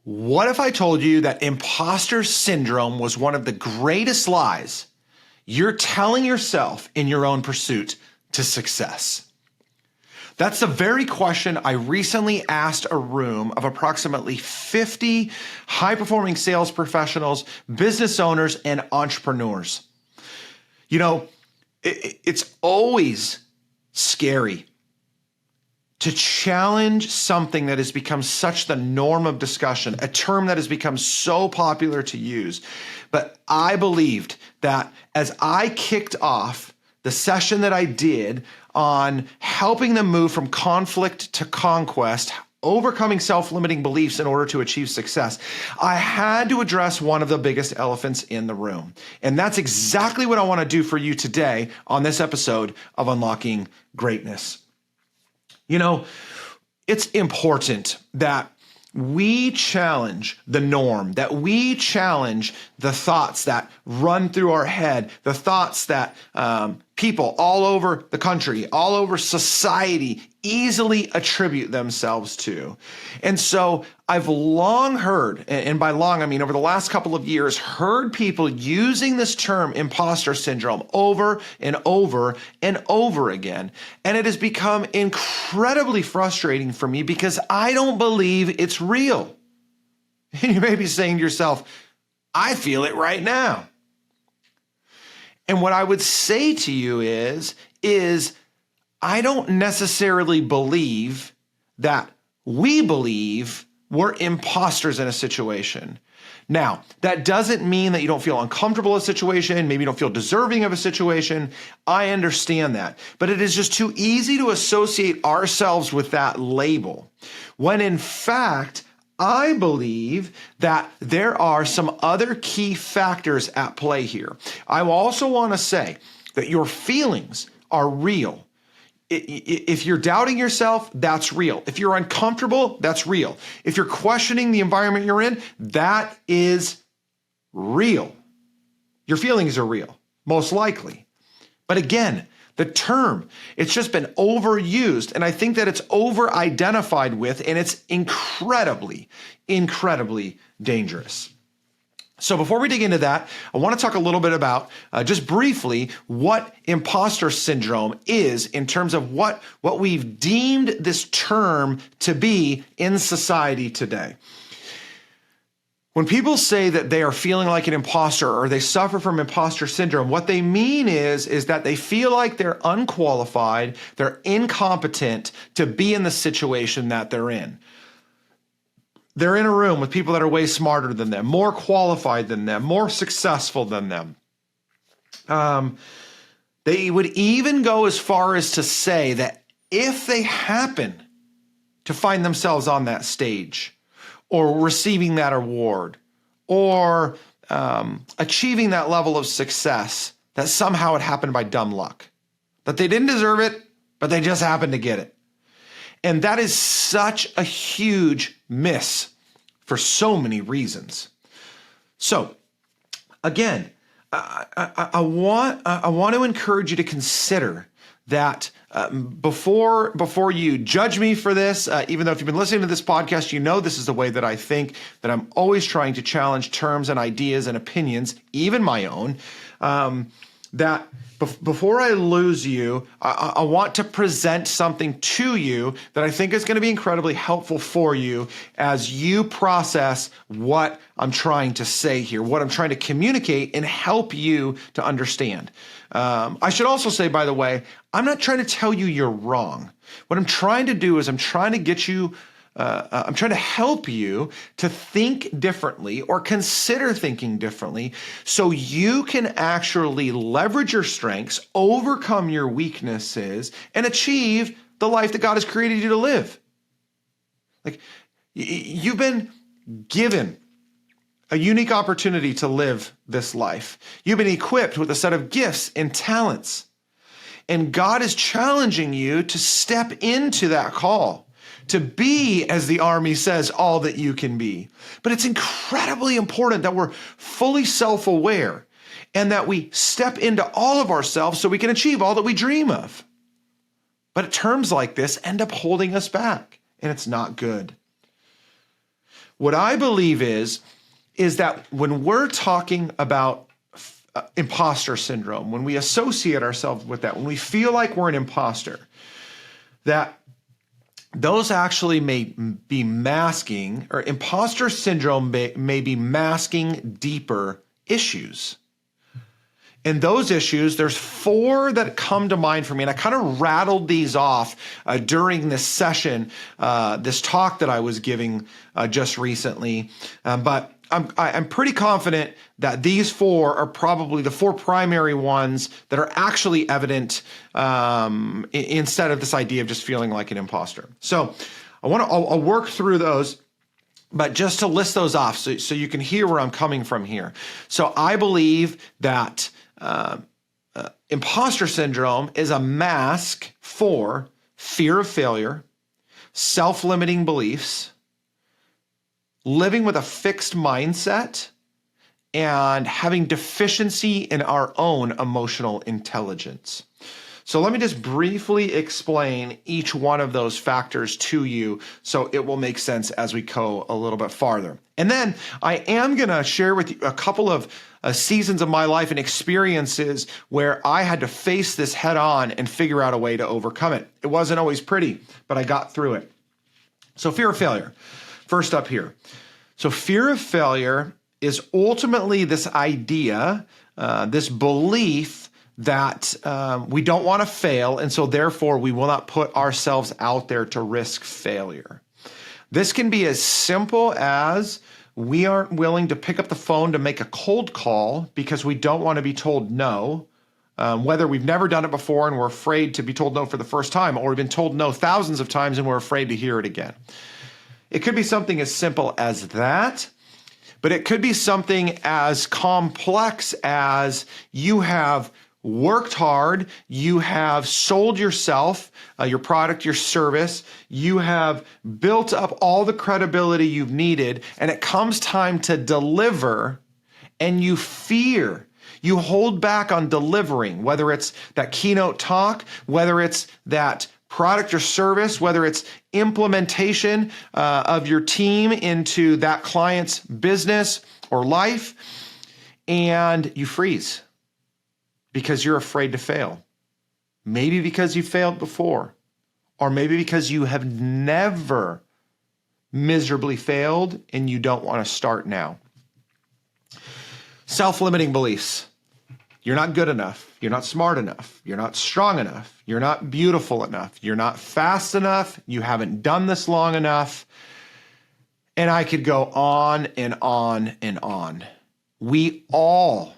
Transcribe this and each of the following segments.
What if I told you that imposter syndrome was one of the greatest lies you're telling yourself in your own pursuit to success? That's the very question I recently asked a room of approximately 50 high-performing sales professionals, business owners, and entrepreneurs. You know, it's always scary to challenge something that has become such the norm of discussion, a term that has become so popular to use. But I believed that as I kicked off the session that I did on helping them move from conflict to conquest, overcoming self-limiting beliefs in order to achieve success, I had to address one of the biggest elephants in the room. And that's exactly what I want to do for you today on this episode of Unlocking Greatness. You know, it's important that we challenge the norm, that we challenge the thoughts that run through our head, the thoughts that people all over the country, all over society easily attribute themselves to. And so I've long heard, and by long, I mean over the last couple of years, heard people using this term imposter syndrome over and over and over again. And it has become incredibly frustrating for me because I don't believe it's real. And you may be saying to yourself, I feel it right now. And what I would say to you is I don't necessarily believe that we believe we're imposters in a situation. Now, that doesn't mean that you don't feel uncomfortable in a situation, maybe you don't feel deserving of a situation. I understand that. But it is just too easy to associate ourselves with that label, when in fact, I believe that there are some other key factors at play here. I also want to say that your feelings are real. If you're doubting yourself, that's real. If you're uncomfortable, that's real. If you're questioning the environment you're in, that is real. Your feelings are real, most likely. But again, the term, it's just been overused, and I think that it's over-identified with, and it's incredibly, incredibly dangerous. So before we dig into that, I want to talk a little bit about, just briefly, what imposter syndrome is in terms of what we've deemed this term to be in society today. When people say that they are feeling like an imposter or they suffer from imposter syndrome, what they mean is that they feel like they're unqualified, they're incompetent to be in the situation that they're in. They're in a room with people that are way smarter than them, more qualified than them, more successful than them. They would even go as far as to say that if they happen to find themselves on that stage or receiving that award or achieving that level of success, that somehow it happened by dumb luck, that they didn't deserve it, but they just happened to get it. And that is such a huge miss for so many reasons. So again, I want to encourage you to consider that before you judge me for this, even though if you've been listening to this podcast, you know this is the way that I think, that I'm always trying to challenge terms and ideas and opinions, even my own, that before I lose you, I want to present something to you that I think is going to be incredibly helpful for you as you process what I'm trying to say here, what I'm trying to communicate and help you to understand. I should also say, by the way, I'm not trying to tell you you're wrong. What I'm trying to do is I'm trying to help you to think differently or consider thinking differently so you can actually leverage your strengths, overcome your weaknesses, and achieve the life that God has created you to live. Like, you've been given a unique opportunity to live this life. You've been equipped with a set of gifts and talents. And God is challenging you to step into that call, to be, as the Army says, all that you can be. But it's incredibly important that we're fully self-aware and that we step into all of ourselves so we can achieve all that we dream of. But terms like this end up holding us back, and it's not good. What I believe is that when we're talking about imposter syndrome, when we associate ourselves with that, when we feel like we're an imposter, that those actually may be masking, or imposter syndrome may be masking deeper issues. And those issues, there's 4 that come to mind for me. And I kind of rattled these off during this session, this talk that I was giving just recently. But I'm pretty confident that these 4 are probably the 4 primary ones that are actually evident instead of this idea of just feeling like an imposter. So I'll work through those. But just to list those off so you can hear where I'm coming from here. So I believe that imposter syndrome is a mask for fear of failure, self-limiting beliefs, living with a fixed mindset, and having deficiency in our own emotional intelligence. So let me just briefly explain each one of those factors to you so it will make sense as we go a little bit farther. And then I am going to share with you a couple of seasons of my life and experiences where I had to face this head on and figure out a way to overcome it. It wasn't always pretty, but I got through it. So fear of failure, first up here. So fear of failure is ultimately this idea, this belief that we don't want to fail, and so therefore we will not put ourselves out there to risk failure. This can be as simple as we aren't willing to pick up the phone to make a cold call because we don't want to be told no, whether we've never done it before and we're afraid to be told no for the first time, or we've been told no thousands of times and we're afraid to hear it again. It could be something as simple as that, but it could be something as complex as you have worked hard, you have sold yourself, your product, your service, you have built up all the credibility you've needed, and it comes time to deliver, and you fear. You hold back on delivering, whether it's that keynote talk, whether it's that product or service, whether it's implementation of your team into that client's business or life, and you freeze. Because you're afraid to fail. Maybe because you failed before, or maybe because you have never miserably failed and you don't want to start now. Self-limiting beliefs. You're not good enough. You're not smart enough. You're not strong enough. You're not beautiful enough. You're not fast enough. You haven't done this long enough. And I could go on and on and on. We all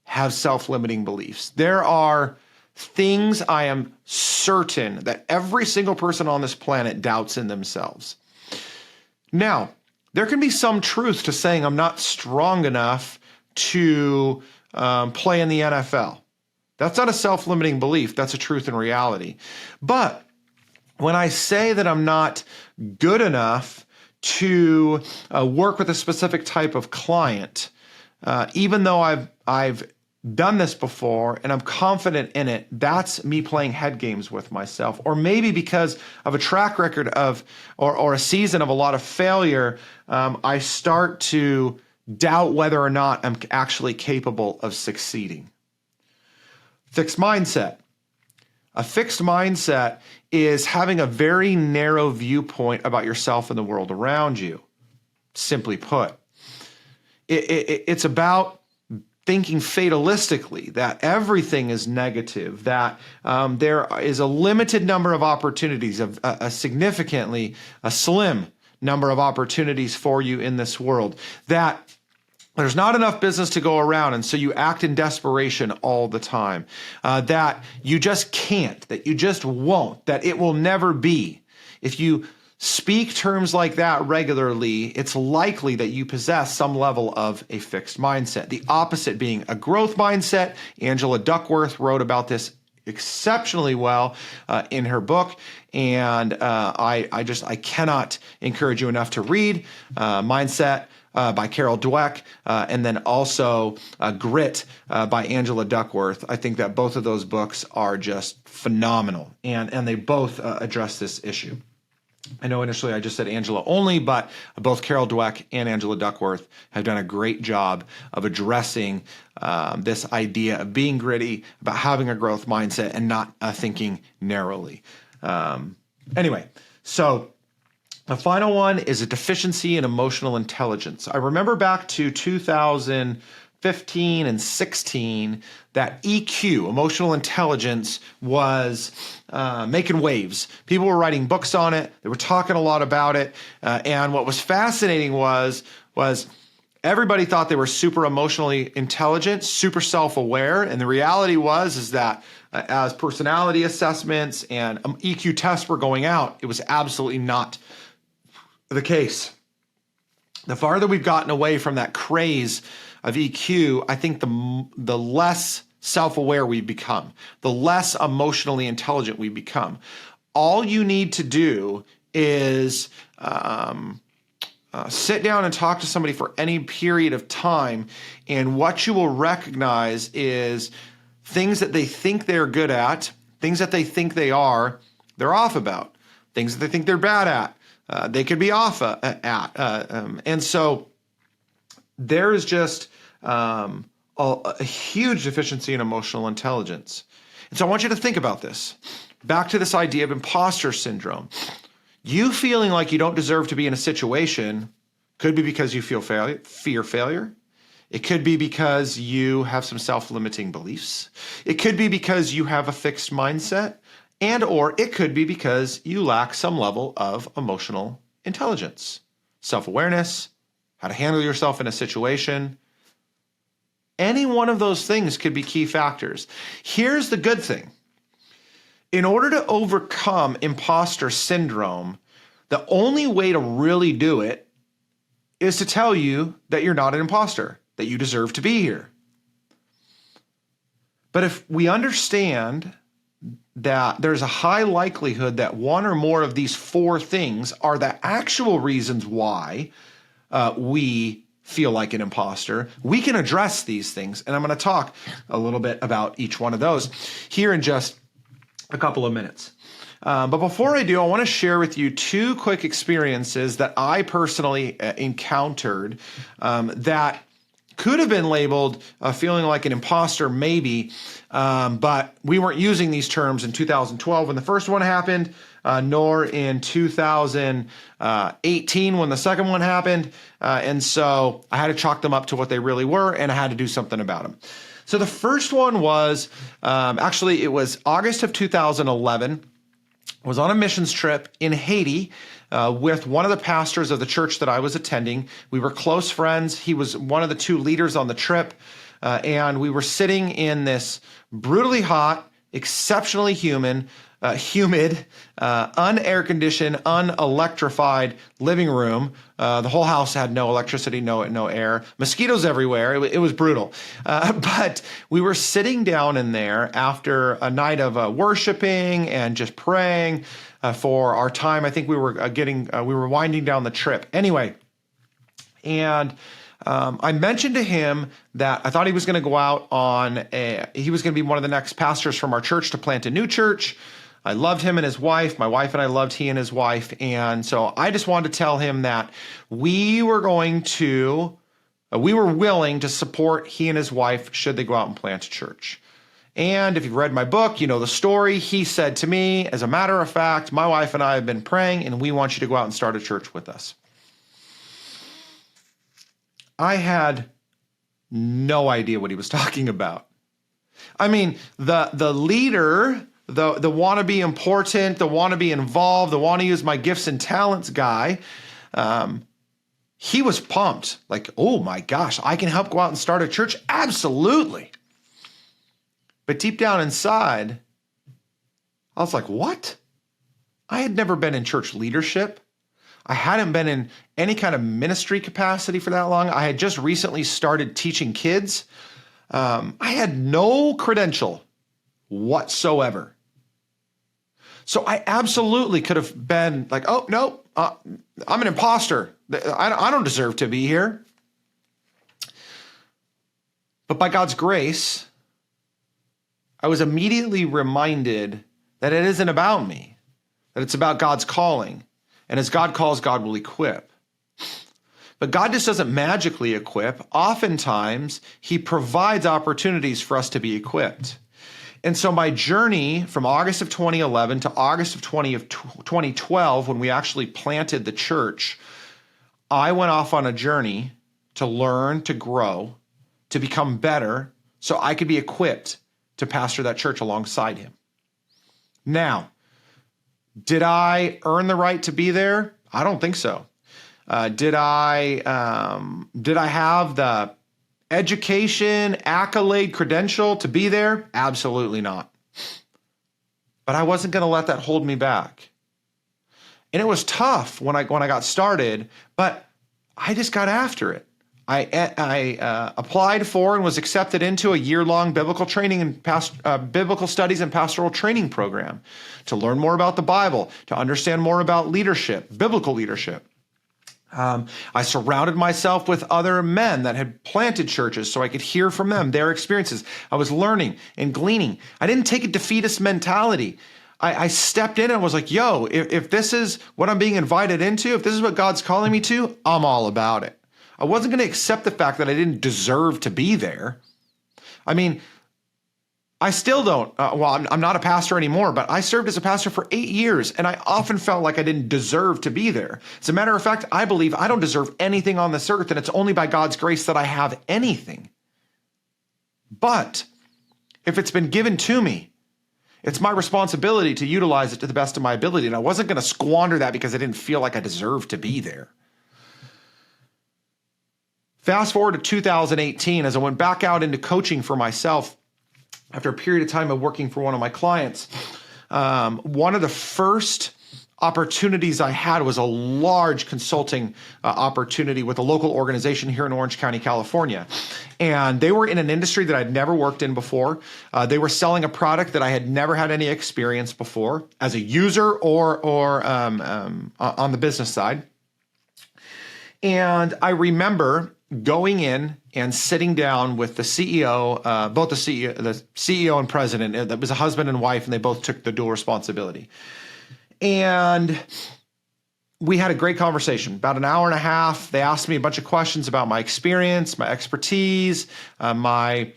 have self-limiting beliefs. There are things I am certain that every single person on this planet doubts in themselves. Now, there can be some truth to saying I'm not strong enough to play in the NFL. That's not a self-limiting belief. That's a truth and reality. But when I say that I'm not good enough to work with a specific type of client, even though I've done this before and I'm confident in it, that's me playing head games with myself. Or maybe because of a track record of or a season of a lot of failure, I start to doubt whether or not I'm actually capable of succeeding. Fixed mindset. A fixed mindset is having a very narrow viewpoint about yourself and the world around you. Simply put, it's about thinking fatalistically that everything is negative, that there is a limited number of opportunities, a slim number of opportunities for you in this world, that there's not enough business to go around, and so you act in desperation all the time, that you just can't, that you just won't, that it will never be. If you speak terms like that regularly, it's likely that you possess some level of a fixed mindset. The opposite being a growth mindset. Angela Duckworth wrote about this exceptionally well in her book, and I cannot encourage you enough to read Mindset by Carol Dweck, and then also Grit by Angela Duckworth. I think that both of those books are just phenomenal, and they both address this issue. I know initially I just said Angela only, but both Carol Dweck and Angela Duckworth have done a great job of addressing this idea of being gritty, about having a growth mindset and not thinking narrowly. Anyway, so the final one is a deficiency in emotional intelligence. I remember back to 2015 and 16 that EQ, emotional intelligence, was making waves. People were writing books on it. They were talking a lot about it. And what was fascinating was everybody thought they were super emotionally intelligent, super self-aware. And the reality is that as personality assessments and EQ tests were going out, it was absolutely not the case. The farther we've gotten away from that craze of EQ, I think the less self-aware we become, the less emotionally intelligent we become. All you need to do is sit down and talk to somebody for any period of time, and what you will recognize is things that they think they're good at, things that they think they're off about, things that they think they're bad at. They could be off at. And so there is just a huge deficiency in emotional intelligence. And so I want you to think about this. Back to this idea of imposter syndrome. You feeling like you don't deserve to be in a situation could be because you fear failure. It could be because you have some self-limiting beliefs. It could be because you have a fixed mindset. And or it could be because you lack some level of emotional intelligence, self-awareness, how to handle yourself in a situation. Any one of those things could be key factors. Here's the good thing. In order to overcome imposter syndrome, the only way to really do it is to tell you that you're not an imposter, that you deserve to be here. But if we understand that there's a high likelihood that one or more of these four things are the actual reasons why we feel like an imposter, we can address these things. And I'm going to talk a little bit about each one of those here in just a couple of minutes. But before I do, I want to share with you two quick experiences that I personally encountered that could have been labeled feeling like an imposter, maybe, but we weren't using these terms in 2012 when the first one happened, nor in 2018 when the second one happened. And so I had to chalk them up to what they really were, and I had to do something about them. So the first one was, actually, it was August of 2011. I was on a missions trip in Haiti with one of the pastors of the church that I was attending. We were close friends. He was one of the two leaders on the trip. And we were sitting in this brutally hot, exceptionally humid, unair conditioned, unelectrified living room. The whole house had no electricity, no air, mosquitoes everywhere. It was brutal. But we were sitting down in there after a night of worshiping and just praying for our time. I think we were we were winding down the trip. Anyway, and I mentioned to him that I thought he was going to go out he was going to be one of the next pastors from our church to plant a new church. I loved him and his wife. My wife and I loved he and his wife. And so I just wanted to tell him that we were willing to support he and his wife should they go out and plant a church. And if you've read my book, you know the story. He said to me, as a matter of fact, my wife and I have been praying and we want you to go out and start a church with us. I had no idea what he was talking about. I mean, the leader, the want to be important, the want to be involved, the want to use my gifts and talents guy, he was pumped. Like, oh my gosh, I can help go out and start a church? Absolutely. But deep down inside, I was like, what? I had never been in church leadership. I hadn't been in any kind of ministry capacity for that long. I had just recently started teaching kids. I had no credential whatsoever. So I absolutely could have been like, oh, no, I'm an imposter. I don't deserve to be here. But by God's grace, I was immediately reminded that it isn't about me, that it's about God's calling. And as God calls, God will equip. But God just doesn't magically equip. Oftentimes, he provides opportunities for us to be equipped. And so my journey from August of 2011 to August of 2012, when we actually planted the church, I went off on a journey to learn, to grow, to become better, so I could be equipped to pastor that church alongside him. Now, did I earn the right to be there? I don't think so. Did I have the education, accolade, credential to be there? Absolutely not. But I wasn't going to let that hold me back. And it was tough when I got started, but I just got after it. I applied for and was accepted into a year-long biblical training and biblical studies and pastoral training program to learn more about the Bible, to understand more about leadership, biblical leadership. I surrounded myself with other men that had planted churches so I could hear from them, their experiences. I was learning and gleaning. I didn't take a defeatist mentality. I stepped in and was like, yo, if this is what I'm being invited into, if this is what God's calling me to, I'm all about it. I wasn't going to accept the fact that I didn't deserve to be there. I mean, I still don't. I'm not a pastor anymore, but I served as a pastor for 8 years, and I often felt like I didn't deserve to be there. As a matter of fact, I believe I don't deserve anything on this earth, and it's only by God's grace that I have anything. But if it's been given to me, it's my responsibility to utilize it to the best of my ability, and I wasn't going to squander that because I didn't feel like I deserved to be there. Fast forward to 2018, as I went back out into coaching for myself after a period of time of working for one of my clients. One of the first opportunities I had was a large consulting opportunity with a local organization here in Orange County, California. And they were in an industry that I'd never worked in before. They were selling a product that I had never had any experience before as a user or on the business side. And I remember going in and sitting down with the CEO, both the CEO and president. That was a husband and wife, and they both took the dual responsibility. And we had a great conversation, about an hour and a half. They asked me a bunch of questions about my experience, my expertise, my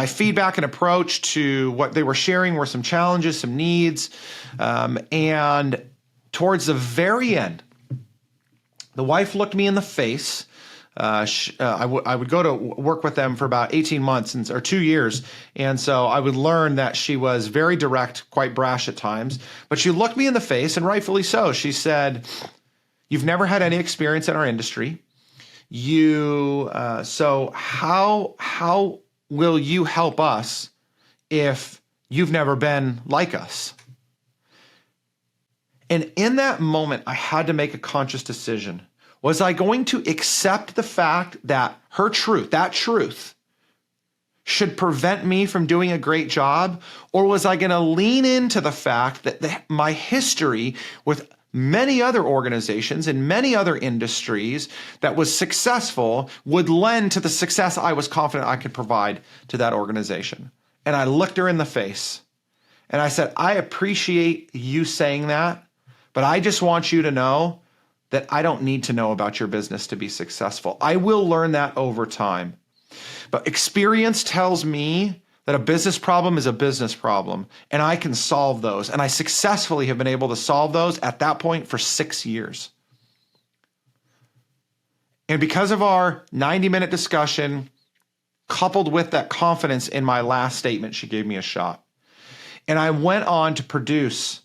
feedback and approach to what they were sharing were some challenges, some needs. And towards the very end, the wife looked me in the face. I would go to work with them for about 18 months or 2 years. And so I would learn that she was very direct, quite brash at times. But she looked me in the face, and rightfully so. She said, "You've never had any experience in our industry. So how will you help us if you've never been like us?" And in that moment, I had to make a conscious decision. Was I going to accept the fact that her truth, that truth, should prevent me from doing a great job? Or was I going to lean into the fact that my history with many other organizations in many other industries that was successful would lend to the success I was confident I could provide to that organization? And I looked her in the face and I said, "I appreciate you saying that, but I just want you to know that I don't need to know about your business to be successful. I will learn that over time. But experience tells me that a business problem is a business problem, and I can solve those. And I successfully have been able to solve those at that point for 6 years. And because of our 90-minute discussion, coupled with that confidence in my last statement, she gave me a shot. And I went on to produce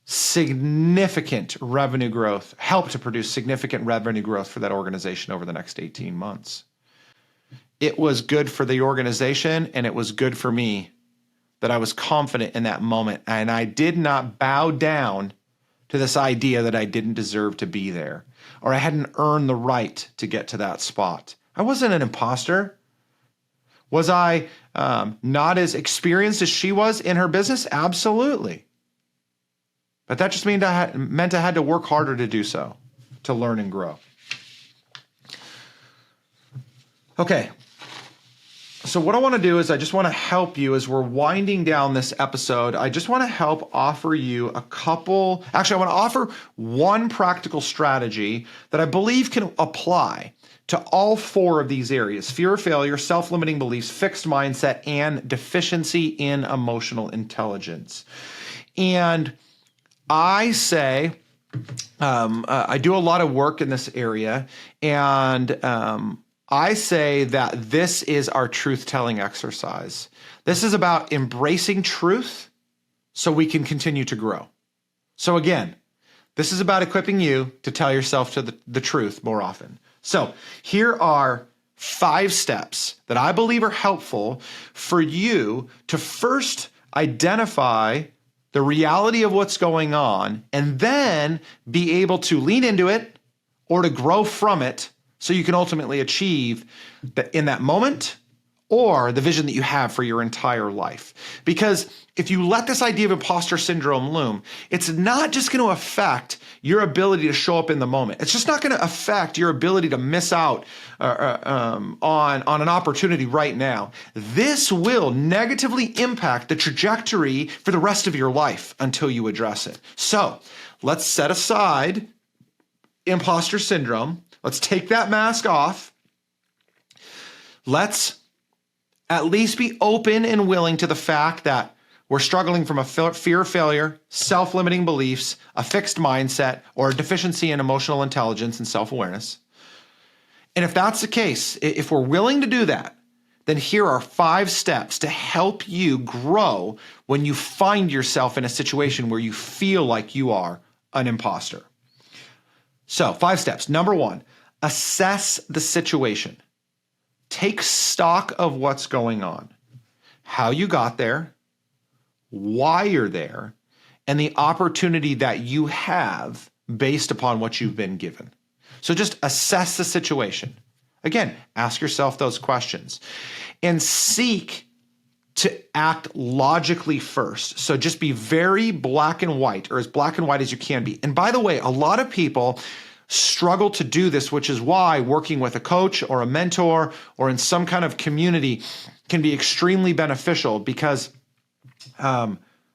significant revenue growth, helped to produce significant revenue growth for that organization over the next 18 months. It was good for the organization, and it was good for me that I was confident in that moment. And I did not bow down to this idea that I didn't deserve to be there, or I hadn't earned the right to get to that spot. I wasn't an imposter. Was I not as experienced as she was in her business? Absolutely. But that just meant I had to work harder to do so, to learn and grow. Okay. So what I want to do is I just want to help you as we're winding down this episode. I just want to help offer you I want to offer one practical strategy that I believe can apply to all four of these areas: fear of failure, self-limiting beliefs, fixed mindset, and deficiency in emotional intelligence. And I say, I do a lot of work in this area, and I say that this is our truth-telling exercise. This is about embracing truth so we can continue to grow. So again, this is about equipping you to tell yourself the truth more often. So here are 5 steps that I believe are helpful for you to first identify the reality of what's going on and then be able to lean into it or to grow from it, so you can ultimately achieve that in that moment or the vision that you have for your entire life. Because if you let this idea of imposter syndrome loom, it's not just going to affect your ability to show up in the moment. It's just not going to affect your ability to miss out on an opportunity right now. This will negatively impact the trajectory for the rest of your life until you address it. So let's set aside imposter syndrome. Let's take that mask off. Let's at least be open and willing to the fact that we're struggling from a fear of failure, self-limiting beliefs, a fixed mindset, or a deficiency in emotional intelligence and self-awareness. And if that's the case, if we're willing to do that, then here are 5 steps to help you grow when you find yourself in a situation where you feel like you are an imposter. So 5 steps. Number 1, assess the situation. Take stock of what's going on, how you got there, why you're there, and the opportunity that you have based upon what you've been given. So just assess the situation. Again, ask yourself those questions and seek to act logically first. So just be very black and white, or as black and white as you can be. And by the way, a lot of people struggle to do this, which is why working with a coach or a mentor or in some kind of community can be extremely beneficial, because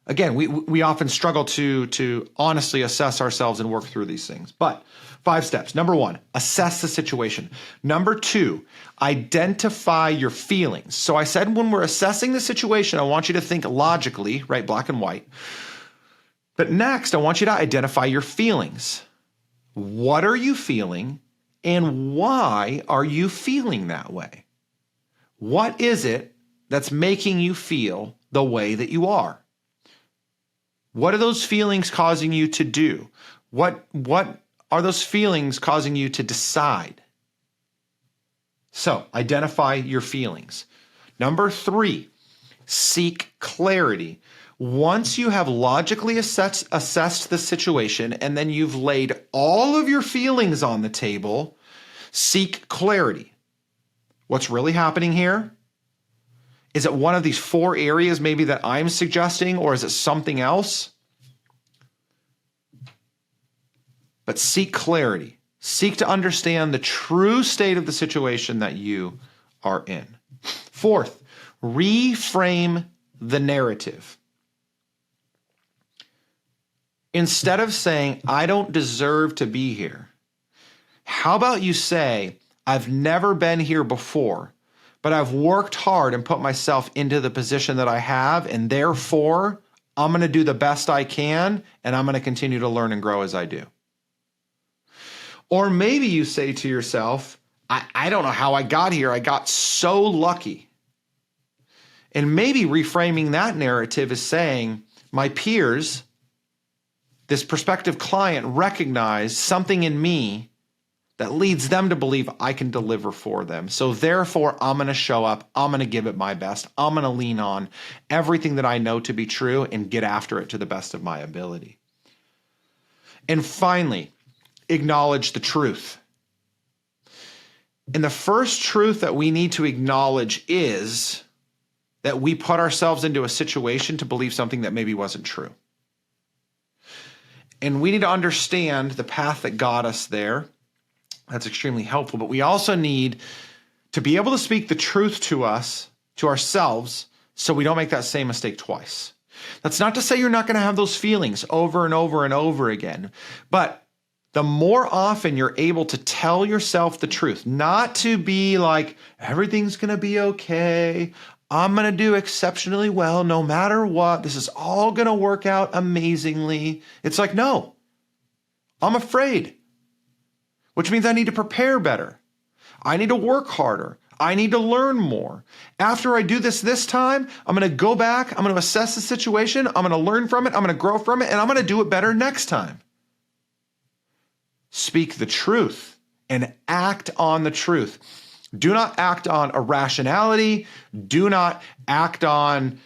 again, we often struggle to honestly assess ourselves and work through these things. But 5 steps. Number 1, assess the situation. Number 2, identify your feelings. So I said when we're assessing the situation, I want you to think logically, right? Black and white. But next, I want you to identify your feelings. What are you feeling, and why are you feeling that way? What is it that's making you feel the way that you are? What are those feelings causing you to do? What are those feelings causing you to decide? So, identify your feelings. Number 3, seek clarity. Once you have logically assessed the situation and then you've laid all of your feelings on the table, seek clarity. What's really happening here? Is it one of these 4 areas maybe that I'm suggesting, or is it something else? But seek clarity. Seek to understand the true state of the situation that you are in. 4th, reframe the narrative. Instead of saying, I don't deserve to be here, how about you say, I've never been here before, but I've worked hard and put myself into the position that I have, and therefore I'm going to do the best I can, and I'm going to continue to learn and grow as I do. Or maybe you say to yourself, I don't know how I got here. I got so lucky. And maybe reframing that narrative is saying, my peers, this prospective client, recognized something in me that leads them to believe I can deliver for them. So therefore, I'm going to show up. I'm going to give it my best. I'm going to lean on everything that I know to be true and get after it to the best of my ability. And finally, acknowledge the truth. And the first truth that we need to acknowledge is that we put ourselves into a situation to believe something that maybe wasn't true. And we need to understand the path that got us there. That's extremely helpful. But we also need to be able to speak the truth to us to ourselves so we don't make that same mistake twice. That's not to say you're not going to have those feelings over and over and over again, but the more often you're able to tell yourself the truth, not to be like, everything's going to be okay, I'm going to do exceptionally well no matter what, this is all going to work out amazingly. It's like, no, I'm afraid, which means I need to prepare better. I need to work harder. I need to learn more. After I do this time, I'm going to go back, I'm going to assess the situation, I'm going to learn from it, I'm going to grow from it, and I'm going to do it better next time. Speak the truth and act on the truth. Do not act on irrationality. Do not act on,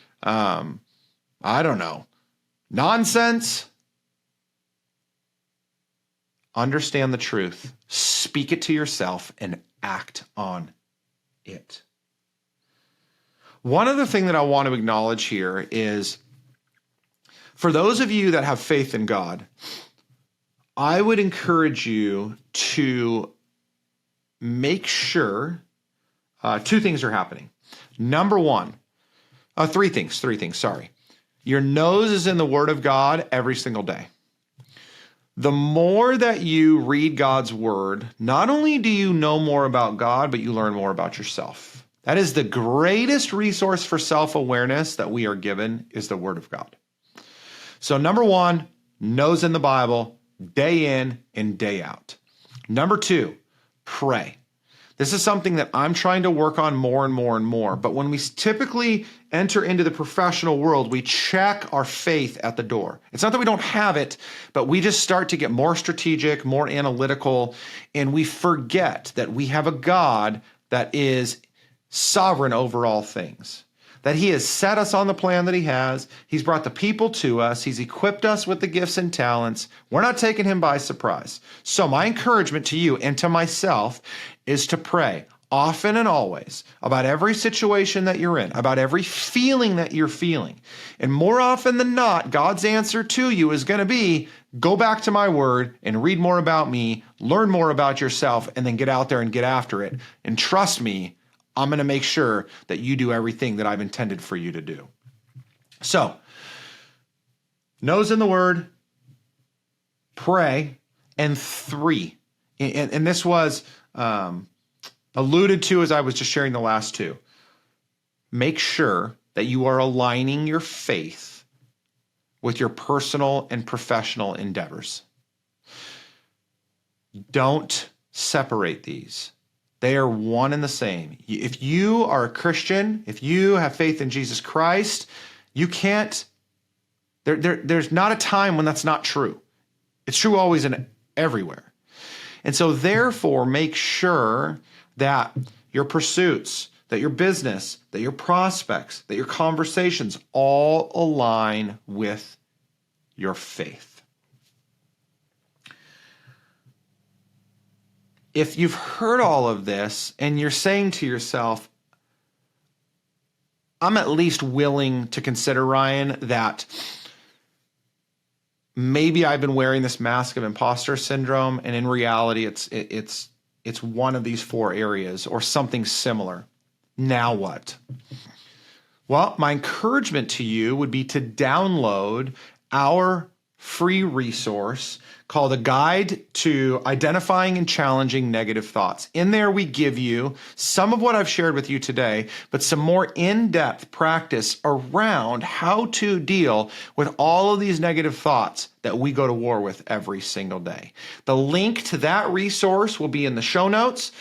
nonsense. Understand the truth. Speak it to yourself and act on it. One other thing that I want to acknowledge here is, for those of you that have faith in God, I would encourage you to make sure two things are happening. Number one, three things, sorry. Your nose is in the Word of God every single day. The more that you read God's Word, not only do you know more about God, but you learn more about yourself. That is the greatest resource for self-awareness that we are given, is the Word of God. So number one, nose in the Bible, day in and day out. Number two, pray. This is something that I'm trying to work on more and more and more. But when we typically enter into the professional world, we check our faith at the door. It's not that we don't have it, but we just start to get more strategic, more analytical, and we forget that we have a God that is sovereign over all things. That he has set us on the plan that he has. He's brought the people to us. He's equipped us with the gifts and talents. We're not taking him by surprise. So my encouragement to you and to myself is to pray often and always about every situation that you're in, about every feeling that you're feeling. And more often than not, God's answer to you is going to be, go back to my word and read more about me, learn more about yourself, and then get out there and get after it. And trust me, I'm going to make sure that you do everything that I've intended for you to do. So, nose in the word, pray, and three. And this was alluded to as I was just sharing the last two. Make sure that you are aligning your faith with your personal and professional endeavors. Don't separate these. They are one and the same. If you are a Christian, if you have faith in Jesus Christ, you can't, there's not a time when that's not true. It's true always and everywhere. And so therefore, make sure that your pursuits, that your business, that your prospects, that your conversations all align with your faith. If you've heard all of this and you're saying to yourself, I'm at least willing to consider, Ryan, that maybe I've been wearing this mask of imposter syndrome, and in reality, it's one of these four areas or something similar. Now what? Well, my encouragement to you would be to download our free resource called A Guide to Identifying and Challenging Negative Thoughts. In there, we give you some of what I've shared with you today, but some more in-depth practice around how to deal with all of these negative thoughts that we go to war with every single day. The link to that resource will be in the show notes.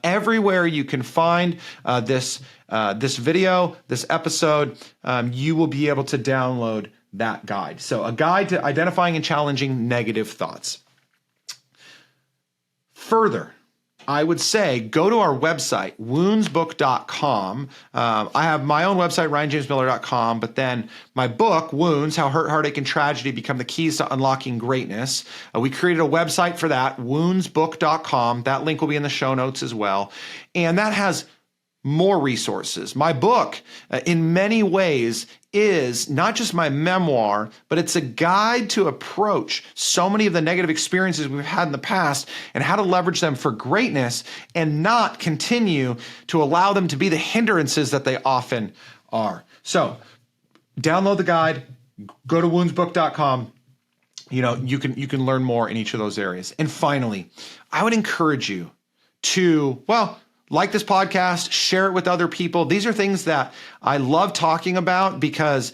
Everywhere you can find this video, this episode, you will be able to download that guide. So A Guide to Identifying and Challenging Negative Thoughts. Further, I would say go to our website, woundsbook.com. I have my own website, ryanjamesmiller.com, but then my book, Wounds, How Hurt, Heartache, and Tragedy Become the Keys to Unlocking Greatness. We created a website for that, woundsbook.com. That link will be in the show notes as well. And that has more resources. My book, in many ways, is not just my memoir, but it's a guide to approach so many of the negative experiences we've had in the past and how to leverage them for greatness and not continue to allow them to be the hindrances that they often are. So download the guide, go to woundsbook.com. You can learn more in each of those areas. And finally, I would encourage you to, like this podcast, share it with other people. These are things that I love talking about because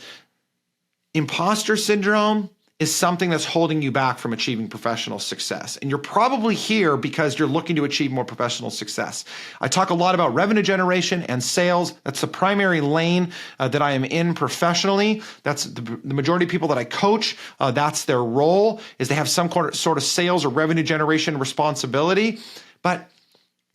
imposter syndrome is something that's holding you back from achieving professional success. And you're probably here because you're looking to achieve more professional success. I talk a lot about revenue generation and sales. That's the primary lane that I am in professionally. That's the majority of people that I coach. That's their role, is they have some sort of sales or revenue generation responsibility. But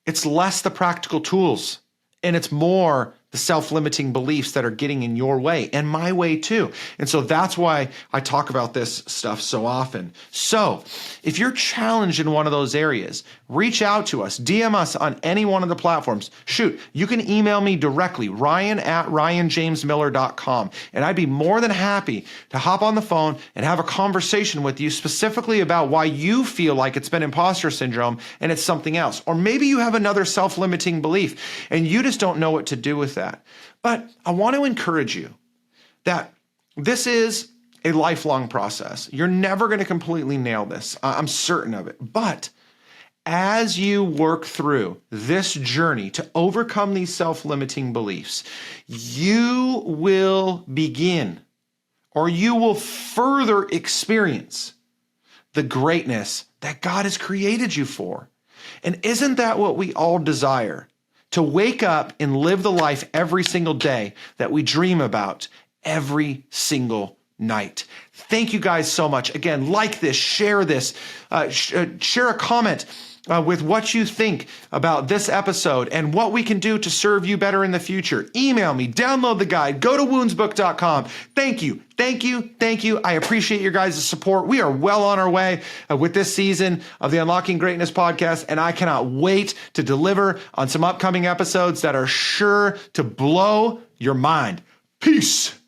it's less the practical tools, and it's more the self-limiting beliefs that are getting in your way and my way too. And so that's why I talk about this stuff so often. So if you're challenged in one of those areas, reach out to us, DM us on any one of the platforms. Shoot, you can email me directly, ryan@ryanjamesmiller.com. And I'd be more than happy to hop on the phone and have a conversation with you specifically about why you feel like it's been imposter syndrome and it's something else. Or maybe you have another self-limiting belief and you just don't know what to do with that. But I want to encourage you that this is a lifelong process. You're never going to completely nail this. I'm certain of it. But as you work through this journey to overcome these self-limiting beliefs, you will begin, or you will further experience the greatness that God has created you for. And isn't that what we all desire? To wake up and live the life every single day that we dream about every single night. Thank you guys so much. Again, like this, share this, share a comment with what you think about this episode and what we can do to serve you better in the future. Email me, download the guide, go to woundsbook.com. Thank you. Thank you. Thank you. I appreciate your guys' support. We are well on our way with this season of the Unlocking Greatness podcast, and I cannot wait to deliver on some upcoming episodes that are sure to blow your mind. Peace.